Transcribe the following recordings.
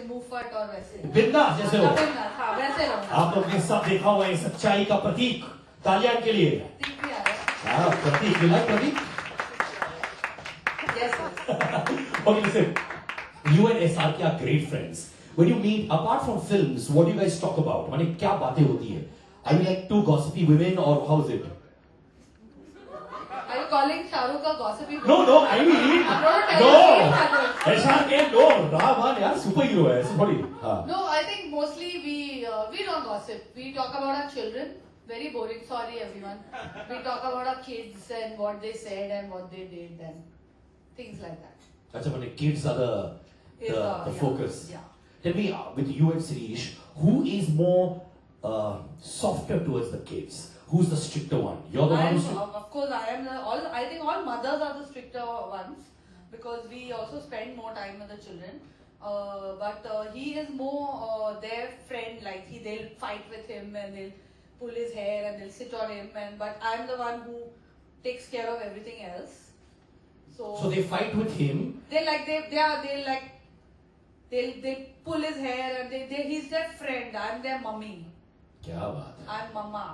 जैसे मुफट और वैसे बिंदास जैसे हो। हाँ वैसे रहो। आप लोग ने सब देखा हुआ है सच्चाई का प्रतीक, तालियां के लिए। प्रतीक भी आ रहा है। प्रतीक, you like Prateek? Yes, yes. Okay, listen. You and SRK are great friends. When you meet, apart from films, what do you guys talk about? माने क्या बातें होती है? Are you like two gossipy women or how is it? Are you calling Shahrukh a gossipy? No, I mean no. SRK no. Rahman यार superhero है, ऐसे थोड़ी. No, I think mostly we don't gossip. We talk about our children. Very boring. Sorry, everyone. We talk about our kids and what they said and what they did and things like that. अच्छा माने kids are the focus. Yeah. Tell me, with you and Sirish, who is more softer towards the kids? Who's the stricter one? You're the one who's of course, I am. I think all mothers are the stricter ones because we also spend more time with the children. But he is more their friend. Like they'll fight with him and they'll pull his hair and they'll sit on him. But I'm the one who takes care of everything else. So they fight with him. They'll pull his hair and he's their friend. I'm their mummy. क्या बात है? I'm mama.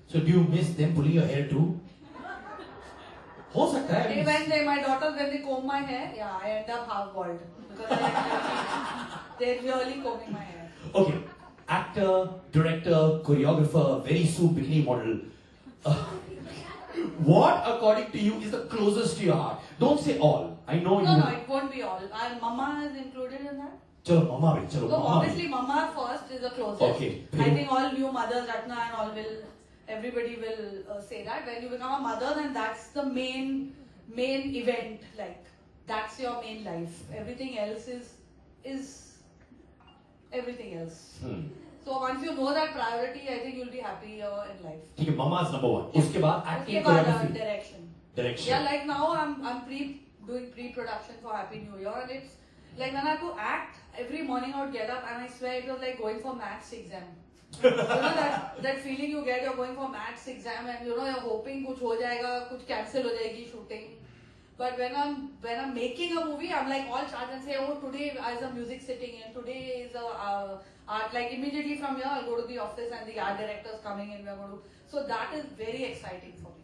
So do you miss them pulling your hair too? हो सकता है. My daughters when they comb my hair, yeah, I end up half bald because they're really combing my hair. Okay, actor, director, choreographer, very soon bikini model. What, according to you, is the closest to your heart? Don't say all. I know you. No, it won't be all. And mama is included in that. चलो mama भी, चलो So mama obviously mama first is the closest. Okay. I think all new mothers, Ratna and all everybody will say that. When you become a mother, then that's the main event. Like that's your main life. Everything else is everything else. So once you know that priority, I think you'll be happier in life. ठीक है, mama is number one. उसके बाद acting, उसके बाद choreography, direction. Yeah, like now I'm doing pre-production for Happy New Year, and it's like when I have to act every morning I would get up and I swear it was like going for maths exam. You know that feeling you get, you're going for maths exam and you know you're hoping कुछ हो जाएगा, कुछ cancel हो जाएगी shooting. But when I'm making a movie, I'm like all charged and say, oh today is a music sitting in, today is a art. Like immediately from here I'll go to the office and the art director's coming and we're going to. So that is very exciting for me.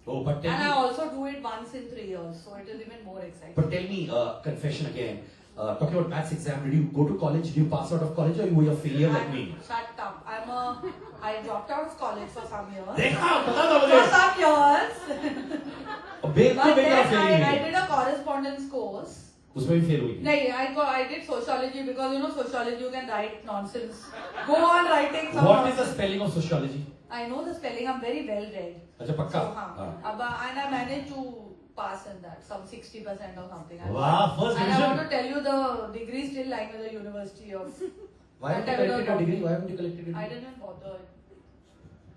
Oh, but tell me. And I also do it once in 3 years, so it is even more exciting. But tell me, confession again. Talking about maths exam, did you go to college? Did you pass out of college, or you were a failure like me? Shut up! I dropped out of college for some years. देखा, बता दो मुझे. For some years. But then I did a correspondence course. उसमें भी fail हुई. नहीं, I did sociology because you know sociology you can write nonsense. Go on writing some. What is the spelling of sociology? I know the spelling. I'm very well read. अच्छा पक्का. So, and I managed to pass in that, some 60% or something. Wow, first division. And I want to tell you the degree is still lying with the University of. Why haven't you collected your degree? Why haven't you collected it? I didn't bother.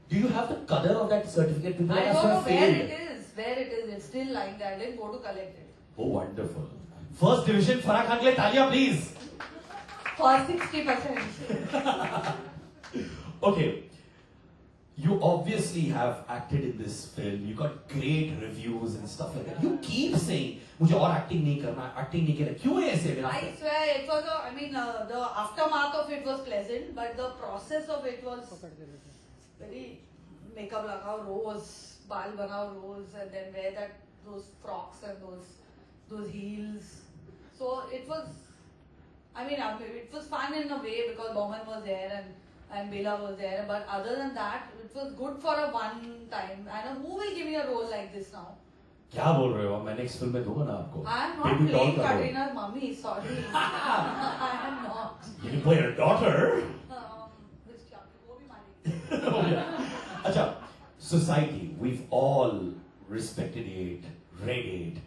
Do you have the color of that certificate? I don't know where it is. Where it is. It's still lying there. I didn't go to collect it. Oh, wonderful. First division, Farah Khan ke liye taaliyan, please. For 60%. Okay. You obviously have acted in this film. You got great reviews and stuff like that. You keep saying, "मुझे और acting नहीं करना, acting नहीं करना." क्यों है ऐसे? I swear it was the aftermath of it was pleasant, but the process of it was very makeup लगाओ rose, बाल बनाओ rose, and then wear those frocks and those heels. So it was, it was fun in a way because Bowman was there and Bela was there, but other than that, it was good for a one time. And who will give me a role like this now? क्या बोल रहे हो? मैं next film में दूँगा ना आपको. I am not playing Katrina's mummy. Sorry, I am not. You can play her daughter. वो भी मारेगी. अच्छा, society, we've all respected it, read it.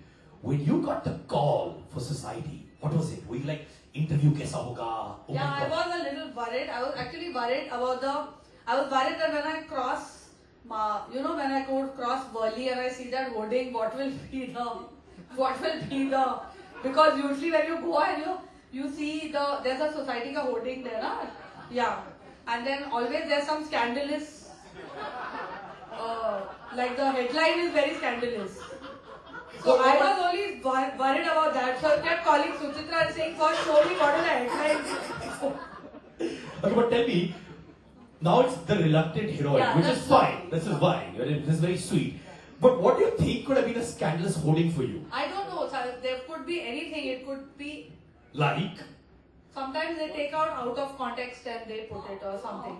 When you got the call for society, what was it? Were you like, interview कैसा होगा? Oh yeah, I was a little worried. I was actually worried about I was worried that when I cross, when I go cross Worli and I see that hoarding, what will be the, because usually when you go and you see there's a society ka hoarding there, na? Yeah. And then always there's some scandalous, like the headline is very scandalous. So I was only worried about that. So I kept calling Suchitra and saying, first show me what is the headline. Okay, but tell me, now it's the reluctant heroine, Yeah, which is that's fine. lovely. This is fine. This is very sweet. But what do you think could have been a scandalous holding for you? I don't know. There could be anything. It could be. Like? Sometimes they take out of context and they put it or something.